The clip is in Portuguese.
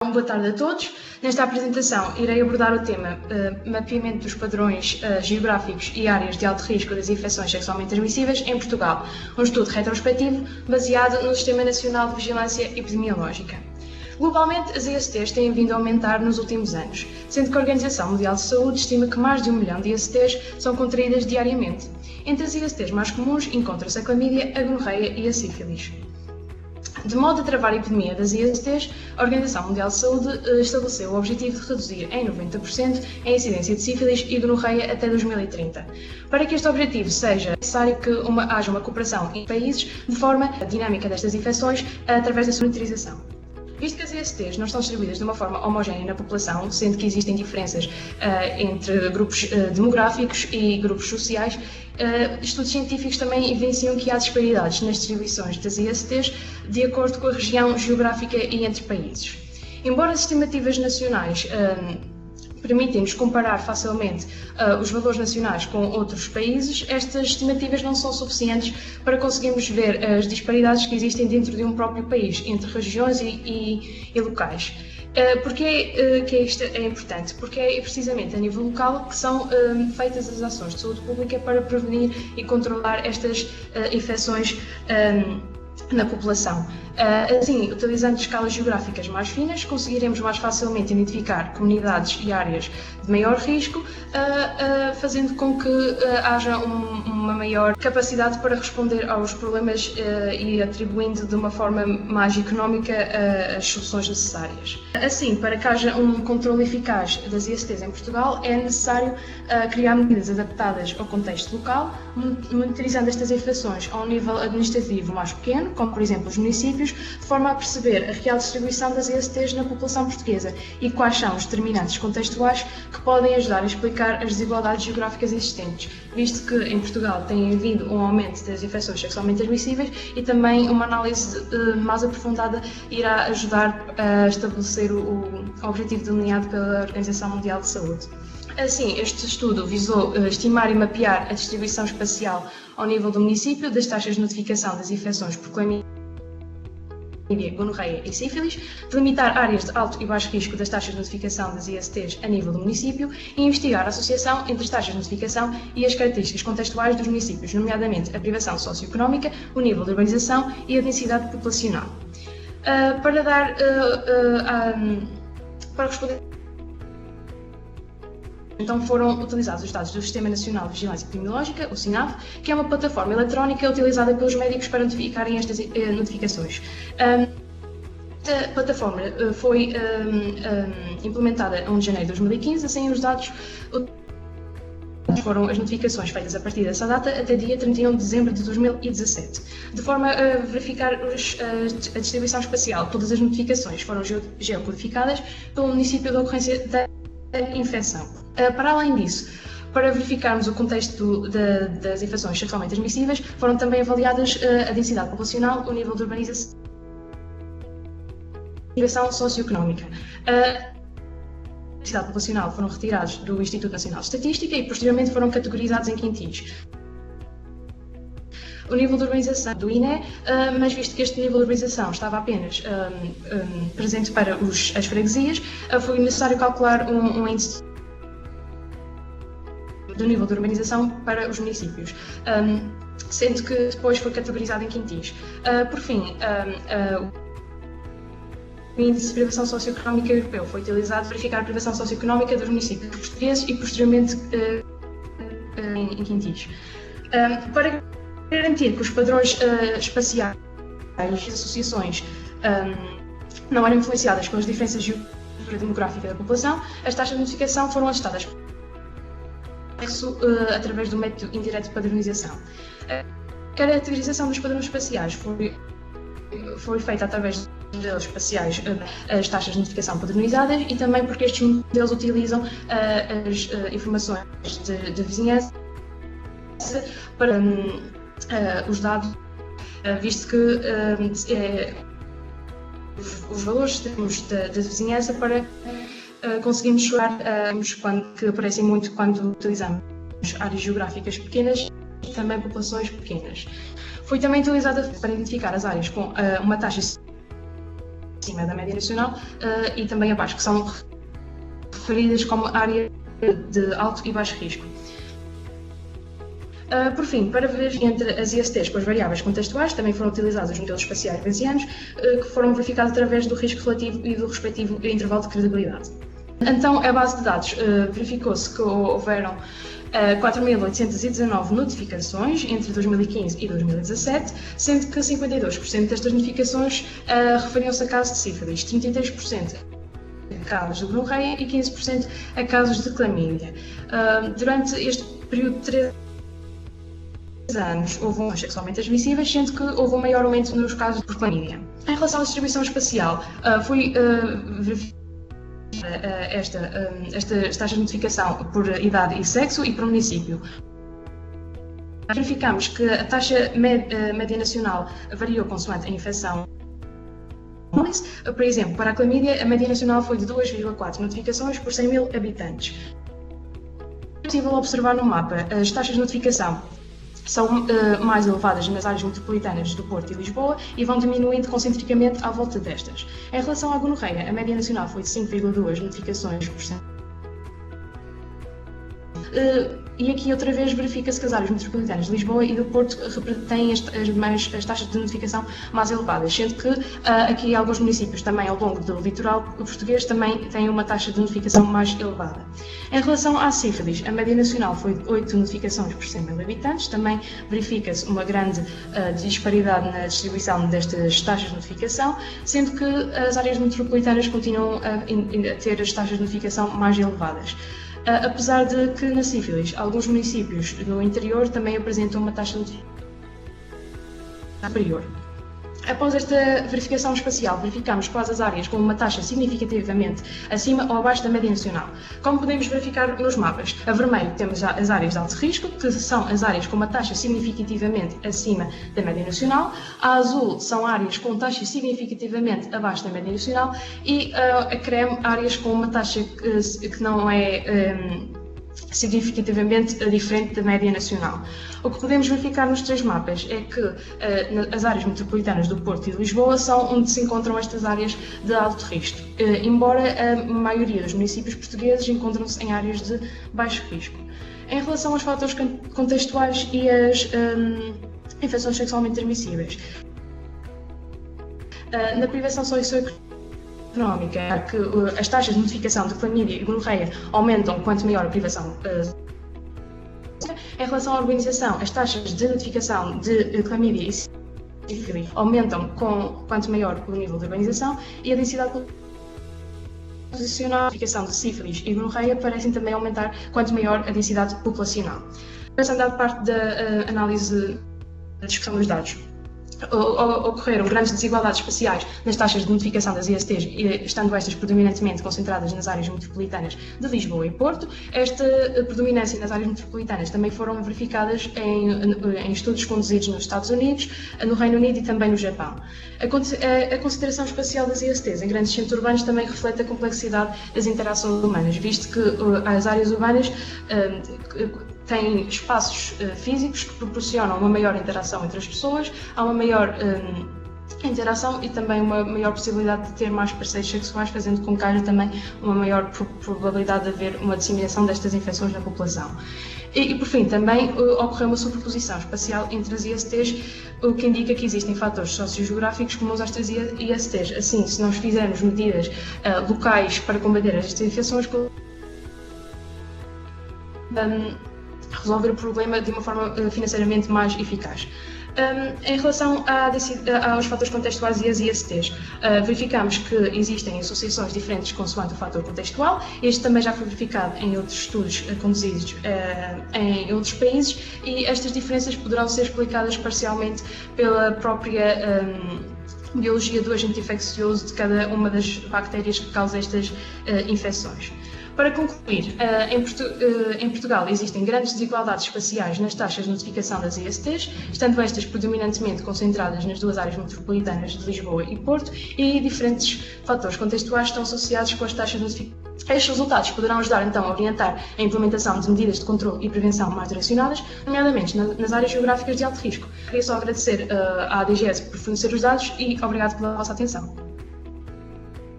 Boa tarde a todos. Nesta apresentação irei abordar o tema mapeamento dos padrões geográficos e áreas de alto risco das infecções sexualmente transmissíveis em Portugal, um estudo retrospectivo baseado no Sistema Nacional de Vigilância Epidemiológica. Globalmente, as ISTs têm vindo a aumentar nos últimos anos, sendo que a Organização Mundial de Saúde estima que mais de 1 milhão de ISTs são contraídas diariamente. Entre as ISTs mais comuns encontram-se a clamídia, a gonorreia e a sífilis. De modo a travar a epidemia das ISTs, a Organização Mundial de Saúde estabeleceu o objetivo de reduzir em 90% a incidência de sífilis e gonorreia até 2030. Para que este objetivo seja necessário que haja uma cooperação entre países de forma dinâmica destas infecções através da sua monitorização. Visto que as ISTs não estão distribuídas de uma forma homogénea na população, sendo que existem diferenças entre grupos demográficos e grupos sociais, estudos científicos também evidenciam que há disparidades nas distribuições das ISTs de acordo com a região geográfica e entre países. Embora as estimativas nacionais permitem-nos comparar facilmente os valores nacionais com outros países, estas estimativas não são suficientes para conseguirmos ver as disparidades que existem dentro de um próprio país, entre regiões e locais. Porquê que isto é importante? Porque é precisamente a nível local que são feitas as ações de saúde pública para prevenir e controlar estas infecções na população. Assim, utilizando escalas geográficas mais finas, conseguiremos mais facilmente identificar comunidades e áreas de maior risco, fazendo com que haja uma maior capacidade para responder aos problemas e atribuindo de uma forma mais económica as soluções necessárias. Assim, para que haja um controle eficaz das ISTs em Portugal, é necessário criar medidas adaptadas ao contexto local, monitorizando estas infecções a um nível administrativo mais pequeno, como por exemplo os municípios, de forma a perceber a real distribuição das ISTs na população portuguesa e quais são os determinantes contextuais que podem ajudar a explicar as desigualdades geográficas existentes, visto que em Portugal tem havido um aumento das infecções sexualmente transmissíveis e também uma análise mais aprofundada irá ajudar a estabelecer o objetivo delineado pela Organização Mundial de Saúde. Assim, este estudo visou estimar e mapear a distribuição espacial ao nível do município das taxas de notificação das infecções por clamídia, gonorreia e sífilis, delimitar áreas de alto e baixo risco das taxas de notificação das ISTs a nível do município e investigar a associação entre as taxas de notificação e as características contextuais dos municípios, nomeadamente a privação socioeconómica, o nível de urbanização e a densidade populacional. Para responder, então foram utilizados os dados do Sistema Nacional de Vigilância Epidemiológica, o SINAV, que é uma plataforma eletrónica utilizada pelos médicos para notificarem estas notificações. Esta plataforma foi implementada a 1 de janeiro de 2015, assim os dados foram as notificações feitas a partir dessa data até dia 31 de dezembro de 2017. De forma a verificar a distribuição espacial, todas as notificações foram geocodificadas pelo município da ocorrência da infecção. Para além disso, para verificarmos o contexto das infecções sexualmente transmissíveis, foram também avaliadas a densidade populacional, o nível de urbanização e a socioeconómica. A densidade populacional foram retirados do Instituto Nacional de Estatística e posteriormente foram categorizados em quintis. O nível de urbanização do INE, mas visto que este nível de urbanização estava apenas presente para as freguesias, foi necessário calcular um índice do nível de urbanização para os municípios, sendo que depois foi categorizado em quintis. Por fim, o índice de privação socioeconómica europeu foi utilizado para verificar a privação socioeconómica dos municípios portugueses e posteriormente em quintis. Para garantir que os padrões espaciais e as associações não eram influenciadas pelas diferenças demográficas da população, as taxas de notificação foram ajustadas através do método indireto de padronização. A caracterização dos padrões espaciais foi feita através de modelos espaciais, as taxas de notificação padronizadas, e também porque estes modelos utilizam as informações de vizinhança para os dados, visto que os valores da vizinhança para conseguimos chegar que aparecem muito quando utilizamos áreas geográficas pequenas e também populações pequenas. Foi também utilizada para identificar as áreas com uma taxa acima da média nacional e também abaixo, que são referidas como área de alto e baixo risco. Por fim, para ver entre as ISTs com as variáveis contextuais, também foram utilizados os modelos espaciais bayesianos, que foram verificados através do risco relativo e do respectivo intervalo de credibilidade. Então, a base de dados verificou-se que houveram 4.819 notificações entre 2015 e 2017, sendo que 52% destas notificações referiam-se a casos de sífilis, 33% a casos de gonorreia e 15% a casos de clamídia. Durante este período de 3 anos houve sexualmente transmissíveis, sendo que houve um maior aumento nos casos por clamídia. Em relação à distribuição espacial, foi verificada estas taxas de notificação por idade e sexo e por município. Verificamos que a taxa média nacional variou consoante a infecção. Por exemplo, para a clamídia, a média nacional foi de 2,4 notificações por 100 mil habitantes. É possível observar no mapa as taxas de notificação são mais elevadas nas áreas metropolitanas do Porto e Lisboa e vão diminuindo concentricamente à volta destas. Em relação à gonorreia, a média nacional foi de 5,2 notificações por 100. E aqui outra vez verifica-se que as áreas metropolitanas de Lisboa e do Porto têm as taxas de notificação mais elevadas, sendo que aqui alguns municípios também ao longo do litoral português também têm uma taxa de notificação mais elevada. Em relação à sífilis, a média nacional foi de 8 notificações por 100 mil habitantes, também verifica-se uma grande disparidade na distribuição destas taxas de notificação, sendo que as áreas metropolitanas continuam a ter as taxas de notificação mais elevadas. Apesar de que na sífilis, alguns municípios no interior também apresentam uma taxa de notificação superior. Após esta verificação espacial, verificamos quais as áreas com uma taxa significativamente acima ou abaixo da média nacional. Como podemos verificar nos mapas, a vermelho temos as áreas de alto risco, que são as áreas com uma taxa significativamente acima da média nacional. A azul são áreas com taxa significativamente abaixo da média nacional e a creme, áreas com uma taxa que não é significativamente diferente da média nacional. O que podemos verificar nos três mapas é que as áreas metropolitanas do Porto e de Lisboa são onde se encontram estas áreas de alto risco, embora a maioria dos municípios portugueses encontram-se em áreas de baixo risco. Em relação aos fatores contextuais e as infecções sexualmente transmissíveis, na privação socioeconómica, que as taxas de notificação de clamídia e gonorreia aumentam quanto maior a privação. Em relação à urbanização, as taxas de notificação de clamídia e sífilis aumentam quanto maior o nível de urbanização e a densidade populacional, a notificação de sífilis e gonorreia parecem também aumentar quanto maior a densidade populacional. Passando à parte da análise da discussão dos dados. Ocorreram grandes desigualdades espaciais nas taxas de notificação das ISTs, estando estas predominantemente concentradas nas áreas metropolitanas de Lisboa e Porto. Esta predominância nas áreas metropolitanas também foram verificadas em estudos conduzidos nos Estados Unidos, no Reino Unido e também no Japão. A consideração espacial das ISTs em grandes centros urbanos também reflete a complexidade das interações humanas, visto que as áreas urbanas têm espaços físicos que proporcionam uma maior interação entre as pessoas, há uma maior interação e também uma maior possibilidade de ter mais parceiros sexuais, fazendo com que haja também uma maior probabilidade de haver uma disseminação destas infecções na população. E por fim, também ocorreu uma superposição espacial entre as ISTs, o que indica que existem fatores sociogeográficos comuns a estas ISTs. Assim, se nós fizermos medidas locais para combater estas infecções, resolver o problema de uma forma financeiramente mais eficaz. Em relação aos fatores contextuais e às ISTs, verificamos que existem associações diferentes consoante o fator contextual. Este também já foi verificado em outros estudos conduzidos em outros países e estas diferenças poderão ser explicadas parcialmente pela própria biologia do agente infeccioso de cada uma das bactérias que causa estas infecções. Para concluir, em Portugal existem grandes desigualdades espaciais nas taxas de notificação das ISTs, estando estas predominantemente concentradas nas duas áreas metropolitanas de Lisboa e Porto, e diferentes fatores contextuais estão associados com as taxas de notificação. Estes resultados poderão ajudar então a orientar a implementação de medidas de controle e prevenção mais direcionadas, nomeadamente nas áreas geográficas de alto risco. Queria só agradecer à DGS por fornecer os dados e obrigado pela vossa atenção.